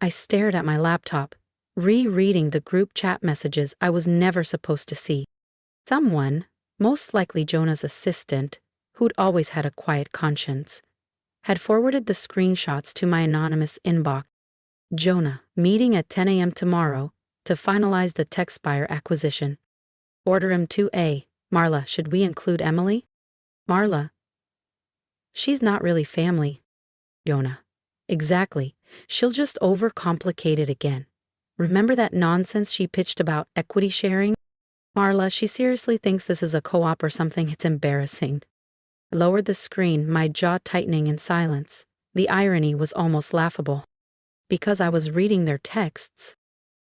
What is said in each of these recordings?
I stared at my laptop, rereading the group chat messages I was never supposed to see. Someone, most likely Jonah's assistant, who'd always had a quiet conscience, had forwarded the screenshots to my anonymous inbox. Jonah, meeting at 10 a.m. tomorrow to finalize the TechSpire acquisition. Order M2A. Marla, should we include Emily? Marla. She's not really family. Jonah. Exactly. She'll just overcomplicate it again. Remember that nonsense she pitched about equity sharing? Marla, she seriously thinks this is a co-op or something. It's embarrassing. I lowered the screen, my jaw tightening in silence. The irony was almost laughable. Because I was reading their texts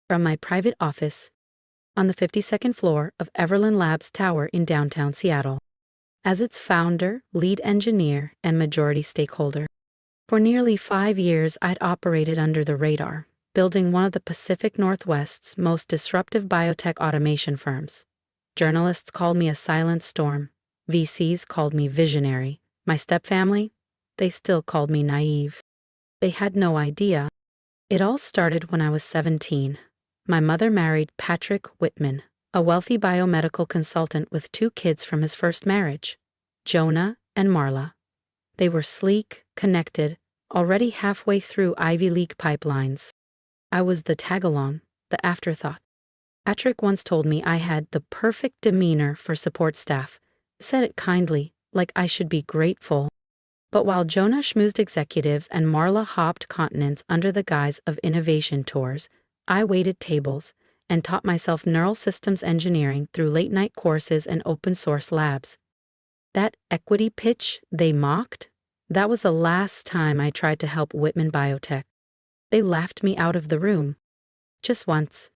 from my private office on the 52nd floor of Everlyn Labs Tower in downtown Seattle. As its founder, lead engineer, and majority stakeholder. For nearly 5 years, I'd operated under the radar, building one of the Pacific Northwest's most disruptive biotech automation firms. Journalists called me a silent storm. VCs called me visionary. My stepfamily? They still called me naive. They had no idea. It all started when I was 17. My mother married Patrick Whitman, a wealthy biomedical consultant with 2 kids from his first marriage, Jonah and Marla. They were sleek, connected, already halfway through Ivy League pipelines. I was the tag-along, the afterthought. Patrick once told me I had the perfect demeanor for support staff, said it kindly, like I should be grateful. But while Jonah schmoozed executives and Marla hopped continents under the guise of innovation tours, I waited tables and taught myself neural systems engineering through late-night courses and open-source labs. That equity pitch they mocked? That was the last time I tried to help Whitman Biotech. They laughed me out of the room. Just once.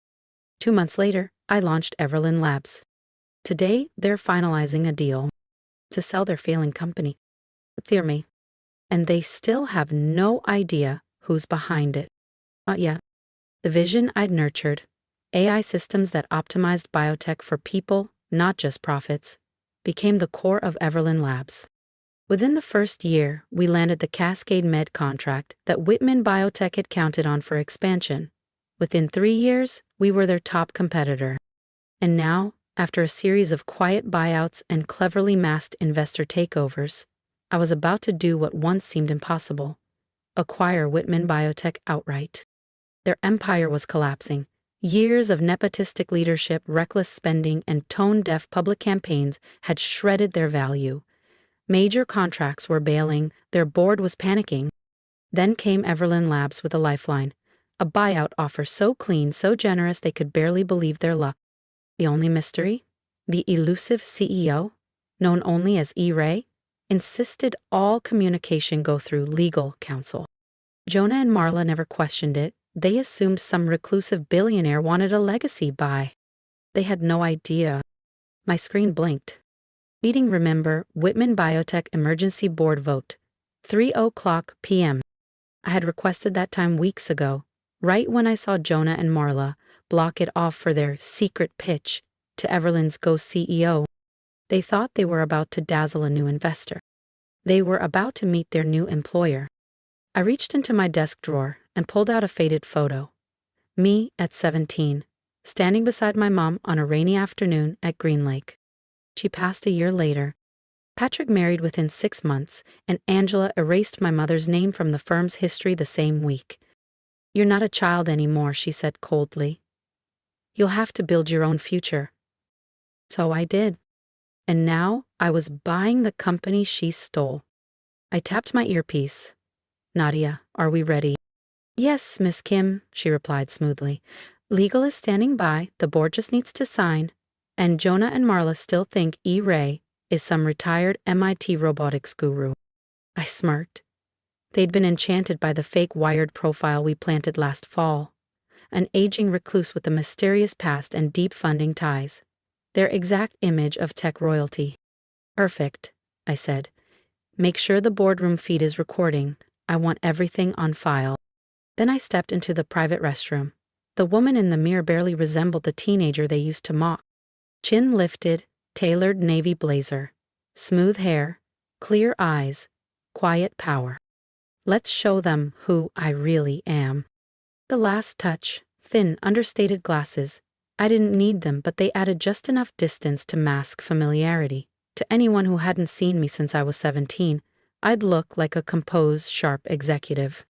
2 months later, I launched Everlyn Labs. Today, they're finalizing a deal to sell their failing company. Fear me. And they still have no idea who's behind it. Not yet. The vision I'd nurtured, AI systems that optimized biotech for people, not just profits, became the core of Everlyn Labs. Within the first year, we landed the Cascade Med contract that Whitman Biotech had counted on for expansion. Within 3 years, we were their top competitor. And now, after a series of quiet buyouts and cleverly masked investor takeovers, I was about to do what once seemed impossible: acquire Whitman Biotech outright. Their empire was collapsing. Years of nepotistic leadership, reckless spending, and tone-deaf public campaigns had shredded their value. Major contracts were bailing, their board was panicking. Then came Everlyn Labs with a lifeline, a buyout offer so clean, so generous they could barely believe their luck. The only mystery? The elusive CEO, known only as E-Ray, insisted all communication go through legal counsel. Jonah and Marla never questioned it. They assumed some reclusive billionaire wanted a legacy buy. They had no idea. My screen blinked. Meeting, remember, Whitman Biotech Emergency Board vote, 3:00 p.m. I had requested that time weeks ago, right when I saw Jonah and Marla block it off for their secret pitch to Everlyn's Go CEO. They thought they were about to dazzle a new investor. They were about to meet their new employer. I reached into my desk drawer and pulled out a faded photo. Me at 17, standing beside my mom on a rainy afternoon at Green Lake. She passed a year later. Patrick married within 6 months, and Angela erased my mother's name from the firm's history the same week. "You're not a child anymore," she said coldly. "You'll have to build your own future." So I did. And now I was buying the company she stole. I tapped my earpiece. "Nadia, are we ready?" "Yes, Miss Kim," she replied smoothly. "Legal is standing by, the board just needs to sign." And Jonah and Marla still think E-Ray is some retired MIT robotics guru. I smirked. They'd been enchanted by the fake Wired profile we planted last fall. An aging recluse with a mysterious past and deep funding ties. Their exact image of tech royalty. "Perfect," I said. "Make sure the boardroom feed is recording. I want everything on file." Then I stepped into the private restroom. The woman in the mirror barely resembled the teenager they used to mock. Chin lifted, tailored navy blazer, smooth hair, clear eyes, quiet power. Let's show them who I really am. The last touch, thin, understated glasses. I didn't need them, but they added just enough distance to mask familiarity. To anyone who hadn't seen me since I was 17, I'd look like a composed, sharp executive.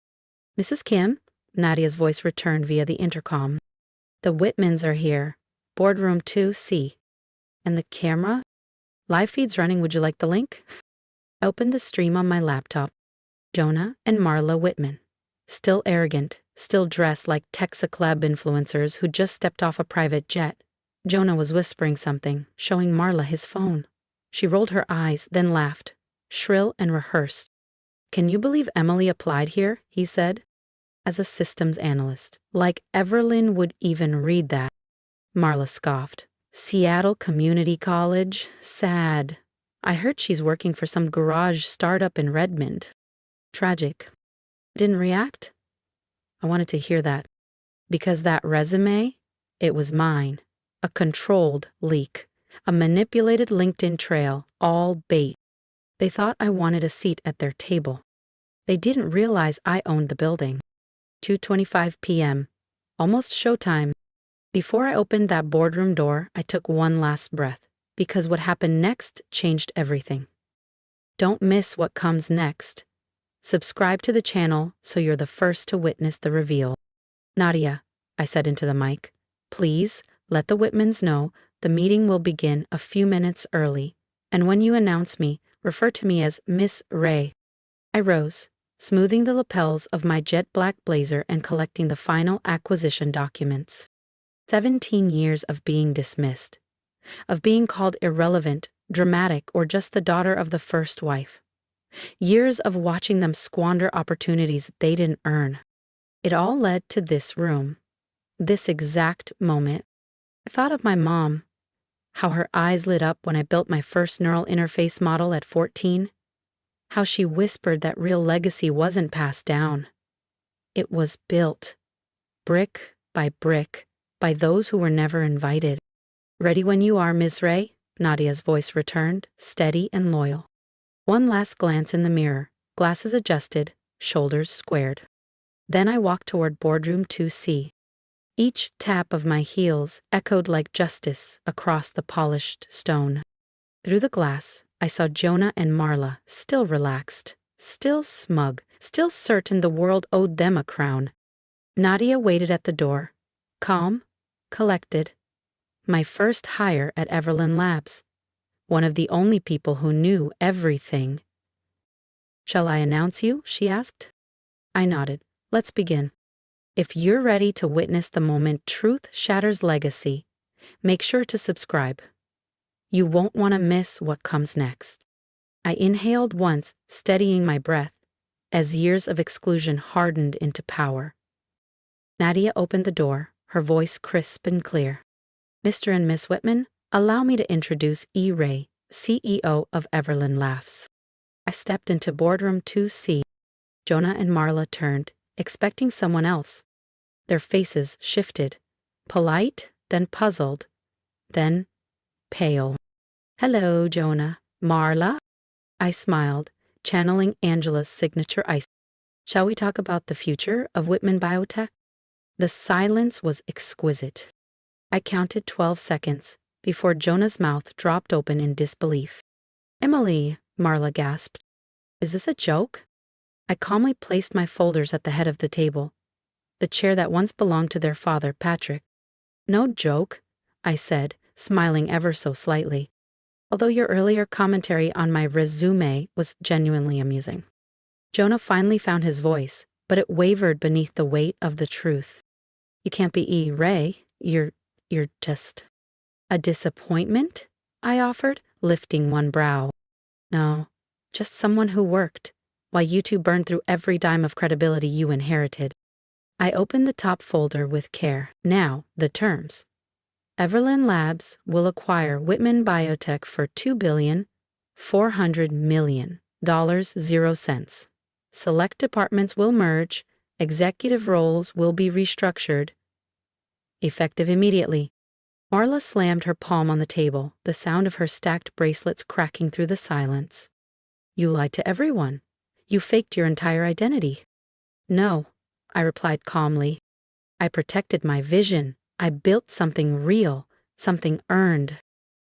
Mrs. Kim? Nadia's voice returned via the intercom. The Whitmans are here. Boardroom 2C. And the camera? Live feed's running, would you like the link? I opened the stream on my laptop. Jonah and Marla Whitman. Still arrogant, still dressed like Texaclub influencers who just stepped off a private jet. Jonah was whispering something, showing Marla his phone. She rolled her eyes, then laughed, shrill and rehearsed. Can you believe Emily applied here? He said. As a systems analyst. Like Everlyn would even read that. Marla scoffed. Seattle Community College? Sad. I heard she's working for some garage startup in Redmond. Tragic. Didn't react? I wanted to hear that. Because that resume, it was mine. A controlled leak. A manipulated LinkedIn trail, all bait. They thought I wanted a seat at their table. They didn't realize I owned the building. 2:25 p.m. Almost showtime. Before I opened that boardroom door, I took one last breath, because what happened next changed everything. Don't miss what comes next. Subscribe to the channel so you're the first to witness the reveal. Nadia, I said into the mic, please let the Whitmans know the meeting will begin a few minutes early, and when you announce me, refer to me as Miss Ray. I rose, smoothing the lapels of my jet black blazer and collecting the final acquisition documents. 17 years of being dismissed, of being called irrelevant, dramatic, or just the daughter of the first wife. Years of watching them squander opportunities they didn't earn. It all led to this room, this exact moment. I thought of my mom, how her eyes lit up when I built my first neural interface model at 14, how she whispered that real legacy wasn't passed down. It was built, brick by brick, by those who were never invited. Ready when you are, Ms. Ray? Nadia's voice returned, steady and loyal. One last glance in the mirror, glasses adjusted, shoulders squared. Then I walked toward boardroom 2C. Each tap of my heels echoed like justice across the polished stone. Through the glass, I saw Jonah and Marla, still relaxed, still smug, still certain the world owed them a crown. Nadia waited at the door, calm, collected. My first hire at Everlyn Labs. One of the only people who knew everything. Shall I announce you? She asked. I nodded. Let's begin. If you're ready to witness the moment truth shatters legacy, make sure to subscribe. You won't want to miss what comes next. I inhaled once, steadying my breath, as years of exclusion hardened into power. Nadia opened the door, her voice crisp and clear. Mr. and Miss Whitman, allow me to introduce E. Ray, CEO of Everlyn Labs. I stepped into boardroom 2C. Jonah and Marla turned, expecting someone else. Their faces shifted, polite, then puzzled, then pale. Hello, Jonah. Marla? I smiled, channeling Angela's signature ice. Shall we talk about the future of Whitman Biotech? The silence was exquisite. I counted 12 seconds before Jonah's mouth dropped open in disbelief. Emily, Marla gasped. Is this a joke? I calmly placed my folders at the head of the table, the chair that once belonged to their father, Patrick. No joke, I said, smiling ever so slightly, although your earlier commentary on my resume was genuinely amusing. Jonah finally found his voice, but it wavered beneath the weight of the truth. You can't be E. Ray. You're just... A disappointment? I offered, lifting one brow. No, just someone who worked, while you two burned through every dime of credibility you inherited. I opened the top folder with care. Now, the terms. Everlyn Labs will acquire Whitman Biotech for $2,400,000,000. Select departments will merge, executive roles will be restructured. Effective immediately. Marla slammed her palm on the table, the sound of her stacked bracelets cracking through the silence. You lied to everyone. You faked your entire identity. No, I replied calmly. I protected my vision. I built something real, something earned.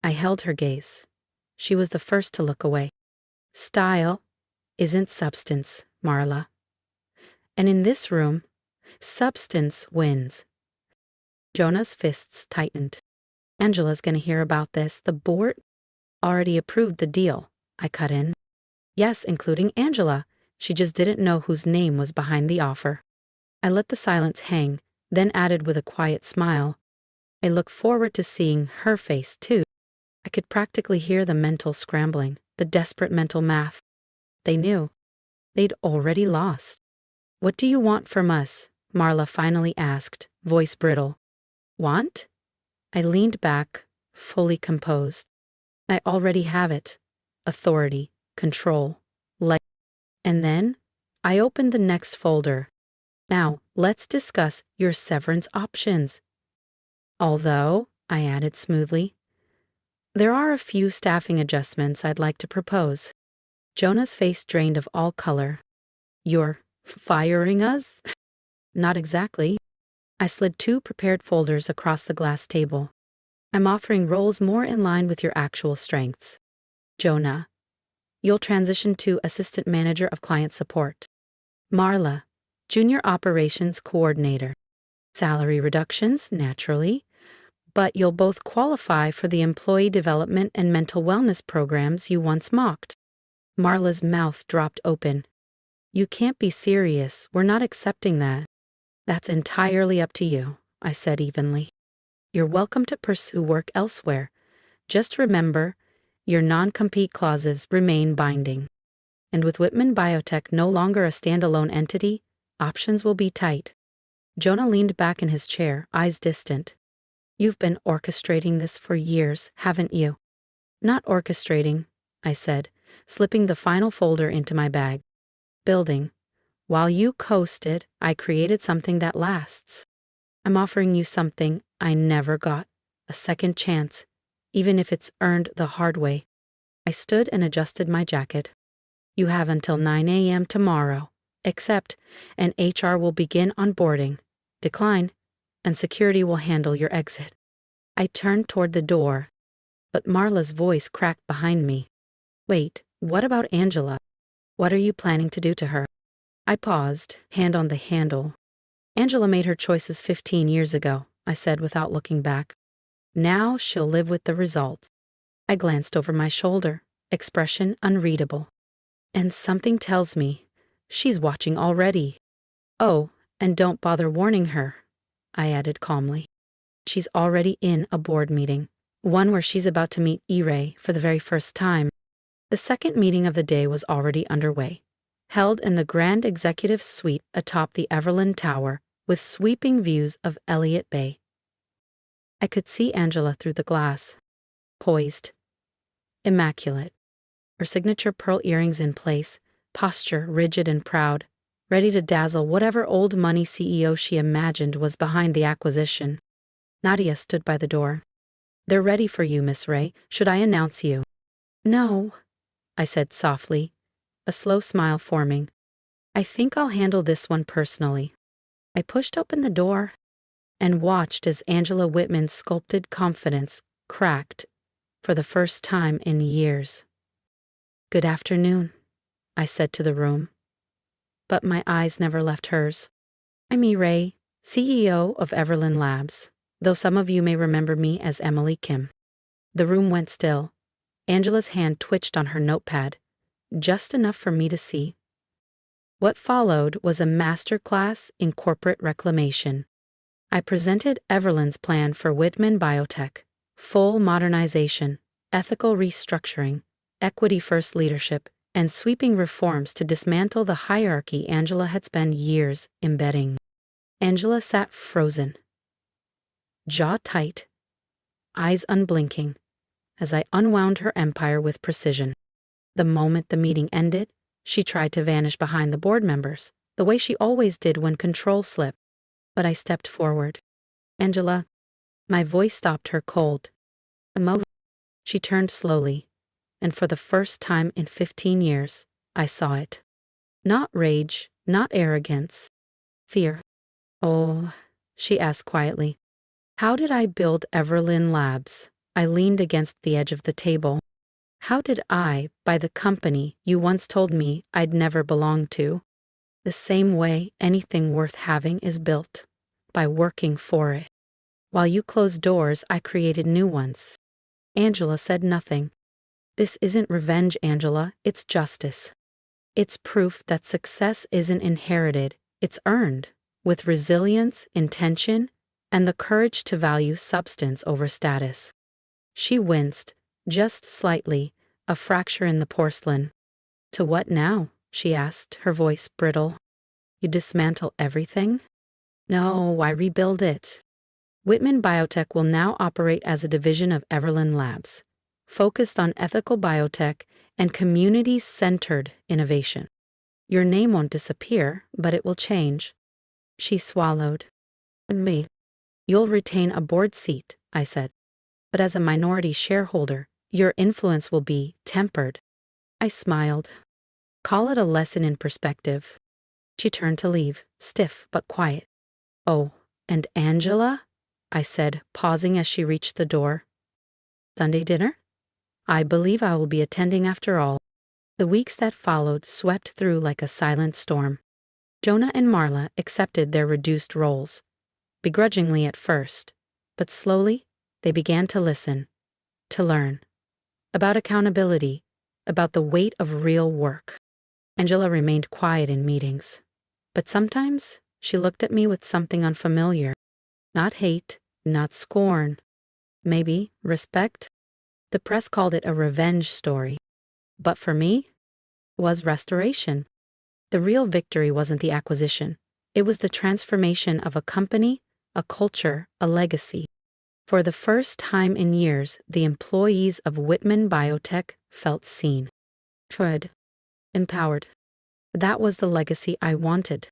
I held her gaze. She was the first to look away. Style isn't substance, Marla. And in this room, substance wins. Jonah's fists tightened. Angela's gonna hear about this. The board already approved the deal. I cut in. Yes, including Angela. She just didn't know whose name was behind the offer. I let the silence hang, then added with a quiet smile. I look forward to seeing her face, too. I could practically hear the mental scrambling, the desperate mental math. They knew. They'd already lost. What do you want from us? Marla finally asked, voice brittle. Want? I leaned back, fully composed. I already have it. Authority, control, light. And then, I opened the next folder. Now, let's discuss your severance options. Although, I added smoothly, there are a few staffing adjustments I'd like to propose. Jonah's face drained of all color. You're firing us? Not exactly. I slid 2 prepared folders across the glass table. I'm offering roles more in line with your actual strengths. Jonah, you'll transition to Assistant Manager of Client Support. Marla, Junior Operations Coordinator. Salary reductions, naturally, but you'll both qualify for the employee development and mental wellness programs you once mocked. Marla's mouth dropped open. You can't be serious. We're not accepting that. That's entirely up to you, I said evenly. You're welcome to pursue work elsewhere. Just remember, your non-compete clauses remain binding. And with Whitman Biotech no longer a standalone entity, options will be tight. Jonah leaned back in his chair, eyes distant. You've been orchestrating this for years, haven't you? Not orchestrating, I said, slipping the final folder into my bag. Building. While you coasted, I created something that lasts. I'm offering you something I never got, a second chance, even if it's earned the hard way. I stood and adjusted my jacket. You have until 9 a.m. tomorrow, accept, and HR will begin onboarding. Decline, and security will handle your exit. I turned toward the door, but Marla's voice cracked behind me. Wait, what about Angela? What are you planning to do to her? I paused, hand on the handle. Angela made her choices 15 years ago, I said without looking back. Now she'll live with the result. I glanced over my shoulder, expression unreadable. And something tells me she's watching already. Oh, and don't bother warning her, I added calmly. She's already in a board meeting, one where she's about to meet E-Ray for the very first time. The second meeting of the day was already underway, held in the Grand Executive Suite atop the Everland Tower with sweeping views of Elliott Bay. I could see Angela through the glass, poised, immaculate, her signature pearl earrings in place, posture rigid and proud, ready to dazzle whatever old money CEO she imagined was behind the acquisition. Nadia stood by the door. They're ready for you, Miss Ray. Should I announce you? No, I said softly, a slow smile forming. I think I'll handle this one personally. I pushed open the door and watched as Angela Whitman's sculpted confidence cracked for the first time in years. Good afternoon, I said to the room. But my eyes never left hers. I'm E-Ray, CEO of Everland Labs, though some of you may remember me as Emily Kim. The room went still. Angela's hand twitched on her notepad, just enough for me to see. What followed was a masterclass in corporate reclamation. I presented Everland's plan for Whitman Biotech, full modernization, ethical restructuring, equity-first leadership, and sweeping reforms to dismantle the hierarchy Angela had spent years embedding. Angela sat frozen, jaw tight, eyes unblinking, as I unwound her empire with precision. The moment the meeting ended, she tried to vanish behind the board members, the way she always did when control slipped. But I stepped forward. Angela, my voice stopped her cold. She turned slowly, and for the first time in 15 years, I saw it. Not rage, not arrogance. Fear. Oh, she asked quietly. How did I build Everlyn Labs? I leaned against the edge of the table. How did I buy the company you once told me I'd never belong to? The same way anything worth having is built, by working for it. While you closed doors, I created new ones. Angela said nothing. This isn't revenge, Angela, it's justice. It's proof that success isn't inherited, it's earned, with resilience, intention, and the courage to value substance over status. She winced, just slightly, a fracture in the porcelain. To what now? She asked, her voice brittle. You dismantle everything? No, I rebuild it. Whitman Biotech will now operate as a division of Everlyn Labs, focused on ethical biotech and community-centered innovation. Your name won't disappear, but it will change. She swallowed. Me. You'll retain a board seat, I said. But as a minority shareholder, your influence will be tempered. I smiled. Call it a lesson in perspective. She turned to leave, stiff but quiet. Oh, and Angela? I said, pausing as she reached the door. Sunday dinner? I believe I will be attending after all. The weeks that followed swept through like a silent storm. Jonah and Marla accepted their reduced roles, begrudgingly at first, but slowly they began to listen, to learn. About accountability, about the weight of real work. Angela remained quiet in meetings, but sometimes she looked at me with something unfamiliar. Not hate, not scorn. Maybe respect? The press called it a revenge story. But for me, it was restoration. The real victory wasn't the acquisition. It was the transformation of a company, a culture, a legacy. For the first time in years, the employees of Whitman Biotech felt seen, heard, empowered. That was the legacy I wanted.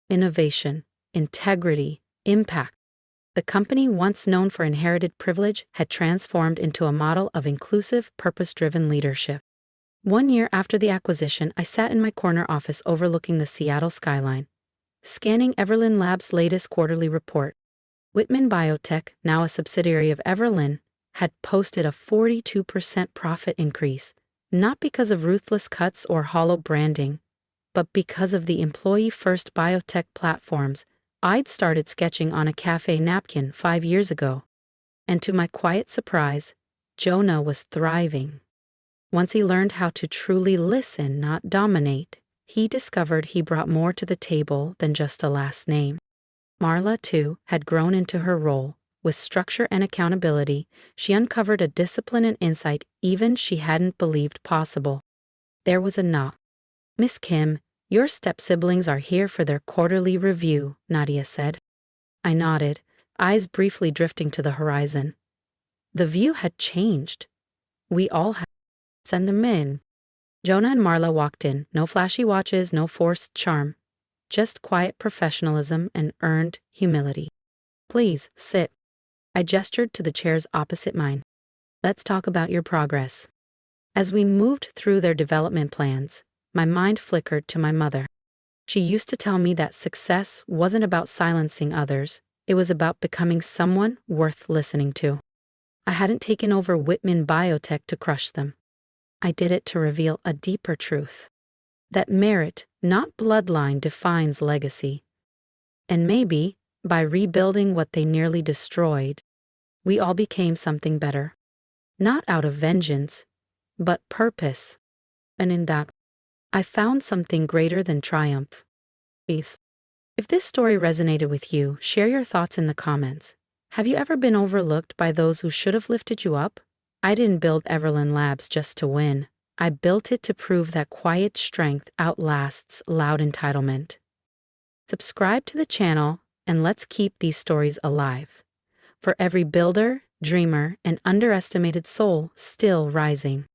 Innovation, integrity, impact. The company, once known for inherited privilege, had transformed into a model of inclusive, purpose-driven leadership. 1 year after the acquisition, I sat in my corner office overlooking the Seattle skyline, scanning Everlyn Labs' latest quarterly report. Whitman Biotech, now a subsidiary of Everlyn, had posted a 42% profit increase, not because of ruthless cuts or hollow branding, but because of the employee-first biotech platforms I'd started sketching on a cafe napkin 5 years ago. And to my quiet surprise, Jonah was thriving. Once he learned how to truly listen, not dominate, he discovered he brought more to the table than just a last name. Marla, too, had grown into her role. With structure and accountability, she uncovered a discipline and insight even she hadn't believed possible. There was a knock. Miss Kim, your step-siblings are here for their quarterly review, Nadia said. I nodded, eyes briefly drifting to the horizon. The view had changed. We all had. Send them in. Jonah and Marla walked in, no flashy watches, no forced charm. Just quiet professionalism and earned humility. Please, sit. I gestured to the chairs opposite mine. Let's talk about your progress. As we moved through their development plans, my mind flickered to my mother. She used to tell me that success wasn't about silencing others, it was about becoming someone worth listening to. I hadn't taken over Whitman Biotech to crush them. I did it to reveal a deeper truth. That merit, not bloodline, defines legacy. And maybe, by rebuilding what they nearly destroyed, we all became something better. Not out of vengeance, but purpose. And in that, I found something greater than triumph. Peace. If this story resonated with you, share your thoughts in the comments. Have you ever been overlooked by those who should have lifted you up? I didn't build Everlyn Labs just to win. I built it to prove that quiet strength outlasts loud entitlement. Subscribe to the channel and let's keep these stories alive. For every builder, dreamer, and underestimated soul still rising.